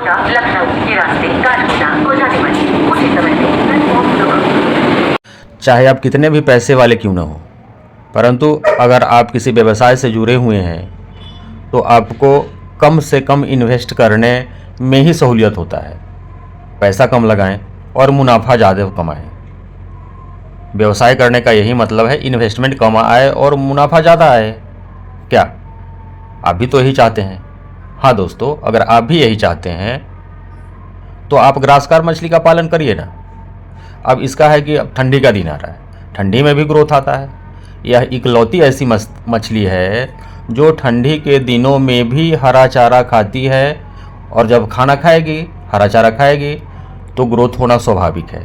कोटा लखनऊ के रास्ते काठगोदाम को जाने वाली उसी समय में प्लेटफॉर्म नंबर। चाहे आप कितने भी पैसे वाले क्यों ना हो, परंतु अगर आप किसी व्यवसाय से जुड़े हुए हैं तो आपको कम से कम इन्वेस्ट करने में ही सहूलियत होता है। पैसा कम लगाएं और मुनाफा ज़्यादा कमाएं। व्यवसाय करने का यही मतलब है, इन्वेस्टमेंट कम आए और मुनाफा ज़्यादा आए। क्या आप भी तो यही चाहते हैं? हाँ दोस्तों, अगर आप भी यही चाहते हैं तो आप ग्रासकार मछली का पालन करिए ना। अब इसका है कि अब ठंडी का दिन आ रहा है, ठंडी में भी ग्रोथ आता है। यह इकलौती ऐसी मछली है जो ठंडी के दिनों में भी हरा चारा खाती है, और जब खाना खाएगी, हरा चारा खाएगी, तो ग्रोथ होना स्वाभाविक है।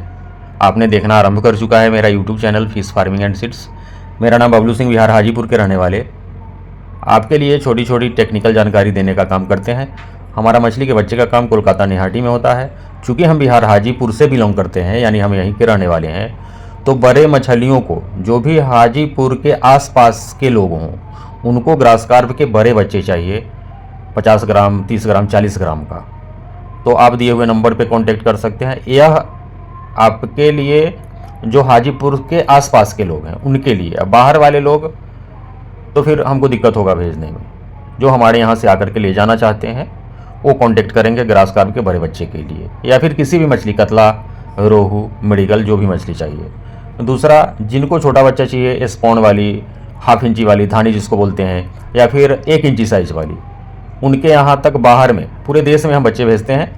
आपने देखना आरंभ कर चुका है मेरा YouTube channel fish farming and seeds. मेरा नाम बबलू सिंह, बिहार हाजीपुर के रहने वाले। आपके लिए छोटी छोटी टेक्निकल जानकारी देने का काम करते हैं। हमारा मछली के बच्चे का काम कोलकाता निहाटी में होता है। चूँकि हम बिहार हाजीपुर से बिलोंग करते हैं, यानी हम यहीं के रहने वाले हैं, तो बड़े मछलियों को, जो भी हाजीपुर के आसपास के लोग हों, उनको ग्रास कार्प के बड़े बच्चे चाहिए, 50 ग्राम, 30 ग्राम, 40 ग्राम का। तो आप दिए हुए नंबर पे कांटेक्ट कर सकते हैं। यह आपके लिए जो हाजीपुर के आसपास के लोग हैं उनके लिए। अब बाहर वाले लोग तो फिर हमको दिक्कत होगा भेजने में। जो हमारे यहाँ से आकर के ले जाना चाहते हैं वो कांटेक्ट करेंगे ग्रास कार्प के बड़े बच्चे के लिए, या फिर किसी भी मछली, कतला, रोहू, मृगल, जो भी मछली चाहिए। दूसरा, जिनको छोटा बच्चा चाहिए, स्पॉन वाली, हाफ इंची वाली, धानी जिसको बोलते हैं, या फिर 1 इंची साइज वाली, उनके यहाँ तक बाहर में, पूरे देश में हम बच्चे भेजते हैं।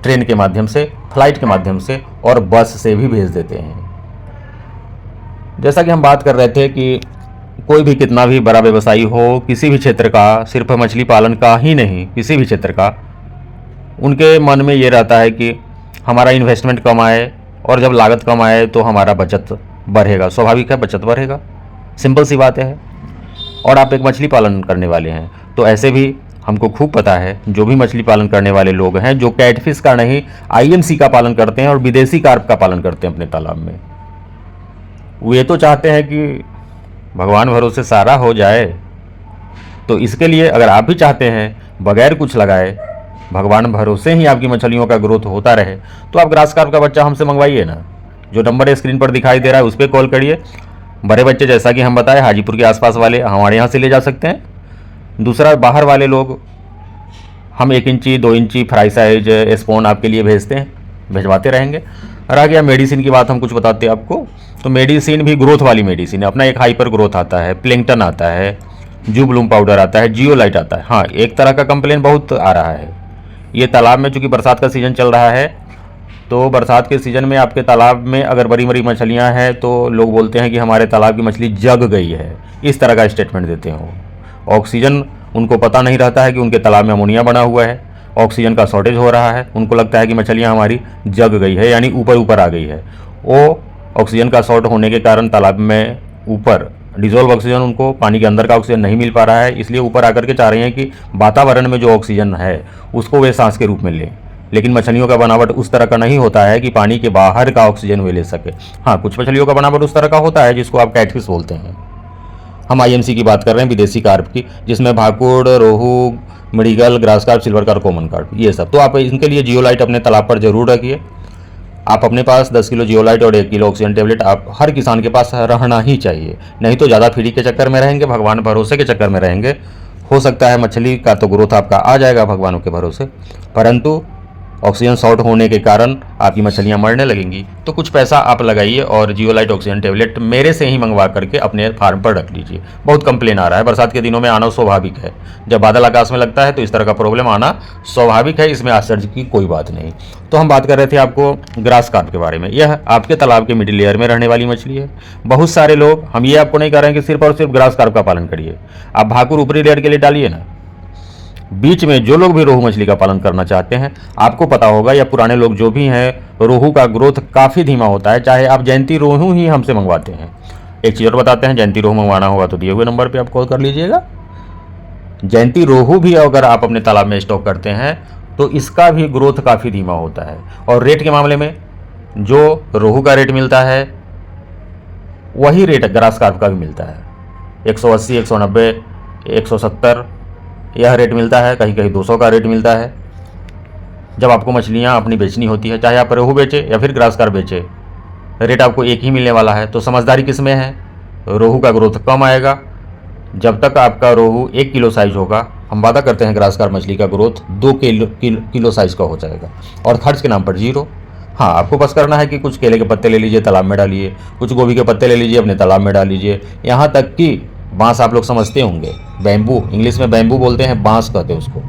ट्रेन के माध्यम से, फ्लाइट के माध्यम से और बस से भी भेज देते हैं। जैसा कि हम बात कर रहे थे कि कोई भी कितना भी बड़ा व्यवसायी हो, किसी भी क्षेत्र का, सिर्फ मछली पालन का ही नहीं, किसी भी क्षेत्र का, उनके मन में ये रहता है कि हमारा इन्वेस्टमेंट कम आए, और जब लागत कम आए तो हमारा बचत बढ़ेगा। स्वाभाविक है, बचत बढ़ेगा, सिंपल सी बात है। और आप एक मछली पालन करने वाले हैं तो ऐसे भी हमको खूब पता है, जो भी मछली पालन करने वाले लोग हैं, जो कैटफिश का नहीं, आईएमसी का पालन करते हैं और विदेशी कार्प का पालन करते हैं अपने तालाब में, वो ये तो चाहते हैं कि भगवान भरोसे सारा हो जाए। तो इसके लिए अगर आप भी चाहते हैं बगैर कुछ लगाए, भगवान भरोसे ही आपकी मछलियों का ग्रोथ होता रहे, तो आप ग्रास कार्प का बच्चा हमसे मंगवाइए ना। जो नंबर स्क्रीन पर दिखाई दे रहा है उस पर कॉल करिए। बड़े बच्चे, जैसा कि हम बताएं, हाजीपुर के आसपास वाले हमारे यहाँ से ले जा सकते हैं। दूसरा, बाहर वाले लोग हम 1 इंची, 2 इंची फ्राई साइज स्पॉन आपके लिए भेजते हैं, भिजवाते रहेंगे। और आ गया मेडिसिन की बात, हम कुछ बताते हैं आपको। तो मेडिसिन भी ग्रोथ वाली मेडिसिन है। अपना एक हाइपर ग्रोथ आता है, प्लैंकटन आता है, जूब्लूम पाउडर आता है, जियोलाइट आता है। हाँ, एक तरह का कंप्लेन बहुत आ रहा है ये तालाब में, चूँकि बरसात का सीज़न चल रहा है, तो बरसात के सीज़न में आपके तालाब में अगर बड़ी बड़ी मछलियाँ हैं तो लोग बोलते हैं कि हमारे तालाब की मछली जग गई है, इस तरह का स्टेटमेंट देते हैं वो। ऑक्सीजन, उनको पता नहीं रहता है कि उनके तालाब में अमोनिया बना हुआ है, ऑक्सीजन का शॉर्टेज हो रहा है। उनको लगता है कि मछलियाँ हमारी जग गई है, यानी ऊपर ऊपर आ गई है। वो ऑक्सीजन का शॉर्ट होने के कारण तालाब में ऊपर डिजोल्व ऑक्सीजन, उनको पानी के अंदर का ऑक्सीजन नहीं मिल पा रहा है, इसलिए ऊपर आकर के चाह रहे हैं कि वातावरण में जो ऑक्सीजन है उसको वे सांस के रूप में लें। लेकिन मछलियों का बनावट उस तरह का नहीं होता है कि पानी के बाहर का ऑक्सीजन वे ले सके। हाँ, कुछ मछलियों का बनावट उस तरह का होता है जिसको आप कैटफिश बोलते हैं। हम आईएमसी की बात कर रहे हैं, विदेशी कार्प की, जिसमें bhakur, rohu, mrigal, grass carp, silver carp, common carp, ये सब। तो आप इनके लिए जियोलाइट अपने तालाब पर जरूर रखिए। आप अपने पास 10 किलो जियोलाइट और 1 किलो ऑक्सीजन टेबलेट आप हर किसान के पास रहना ही चाहिए। नहीं तो ज़्यादा फ्री के चक्कर में रहेंगे, भगवान भरोसे के चक्कर में रहेंगे। हो सकता है मछली का तो ग्रोथ आपका आ जाएगा भगवानों के भरोसे, परंतु ऑक्सीजन शॉर्ट होने के कारण आपकी मछलियां मरने लगेंगी। तो कुछ पैसा आप लगाइए और जियोलाइट ऑक्सीजन टेबलेट मेरे से ही मंगवा करके अपने फार्म पर रख लीजिए। बहुत कंप्लेन आ रहा है, बरसात के दिनों में आना स्वाभाविक है। जब बादल आकाश में लगता है तो इस तरह का प्रॉब्लम आना स्वाभाविक है, इसमें आश्चर्य की कोई बात नहीं। तो हम बात कर रहे थे आपको ग्रास कार्प के बारे में। यह आपके तालाब के मिडिल लेयर में रहने वाली मछली है। बहुत सारे लोग, हम ये आपको नहीं कह रहे हैं कि सिर्फ और सिर्फ ग्रास कार्प का पालन करिए, आप भाकुर ऊपरी लेयर के लिए डालिए ना। बीच में जो लोग भी रोहू मछली का पालन करना चाहते हैं, आपको पता होगा, या पुराने लोग जो भी हैं, रोहू का ग्रोथ काफ़ी धीमा होता है, चाहे आप जयंती रोहू ही हमसे मंगवाते हैं। एक चीज़ और बताते हैं, जयंती रोहू मंगवाना होगा तो दिए हुए नंबर पे आप कॉल कर लीजिएगा। जयंती रोहू भी अगर आप अपने तालाब में स्टॉक करते हैं तो इसका भी ग्रोथ काफ़ी धीमा होता है। और रेट के मामले में जो रोहू का रेट मिलता है वही रेट ग्रास कार्प का भी मिलता है। 180, 190, 170 यह रेट मिलता है, कहीं कहीं 200 का रेट मिलता है। जब आपको मछलियाँ अपनी बेचनी होती है, चाहे आप रोहू बेचे या फिर ग्रास कार्प बेचे, रेट आपको एक ही मिलने वाला है। तो समझदारी किस में है? रोहू का ग्रोथ कम आएगा। जब तक आपका रोहू 1 किलो साइज होगा, हम वादा करते हैं ग्रास कार्प मछली का ग्रोथ 2 किलो साइज का हो जाएगा। और खर्च के नाम पर जीरो। हाँ, आपको बस करना है कि कुछ केले के पत्ते ले लीजिए, तालाब में डालिए, कुछ गोभी के पत्ते ले लीजिए, अपने तालाब में डाल लीजिए। यहाँ तक कि बांस आप लोग समझते होंगे, बैम्बू, इंग्लिश में बैम्बू बोलते हैं, बांस कहते हैं उसको।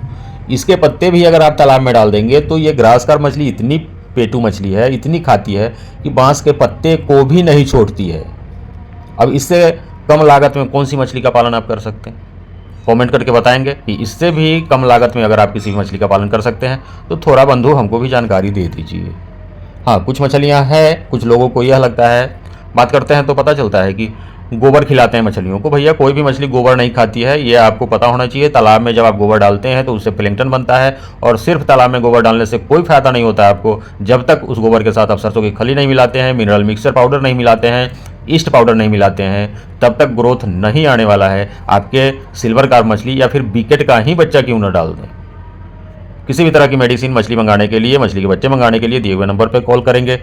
इसके पत्ते भी अगर आप तालाब में डाल देंगे तो ये ग्रास कार्प मछली इतनी पेटू मछली है, इतनी खाती है कि बांस के पत्ते को भी नहीं छोड़ती है। अब इससे कम लागत में कौन सी मछली का पालन आप कर सकते हैं? कमेंट करके बताएंगे कि इससे भी कम लागत में अगर आप किसी मछली का पालन कर सकते हैं तो थोड़ा बंधु हमको भी जानकारी दे दीजिए। हाँ, कुछ मछलियाँ हैं, कुछ लोगों को यह लगता है, बात करते हैं तो पता चलता है कि गोबर खिलाते हैं मछलियों को। भैया, कोई भी मछली गोबर नहीं खाती है, ये आपको पता होना चाहिए। तालाब में जब आप गोबर डालते हैं तो उससे प्लैंक्टन बनता है, और सिर्फ तालाब में गोबर डालने से कोई फायदा नहीं होता है आपको, जब तक उस गोबर के साथ आप सरसों की खली नहीं मिलाते हैं, मिनरल मिक्सचर पाउडर नहीं मिलाते हैं, ईस्ट पाउडर नहीं मिलाते हैं, तब तक ग्रोथ नहीं आने वाला है। आपके सिल्वर कार्प मछली या फिर बीकेट का ही बच्चा क्यों न डाल दें। किसी भी तरह की मेडिसिन मछली मंगाने के लिए, मछली के बच्चे मंगाने के लिए दिए हुए नंबर पर कॉल करेंगे।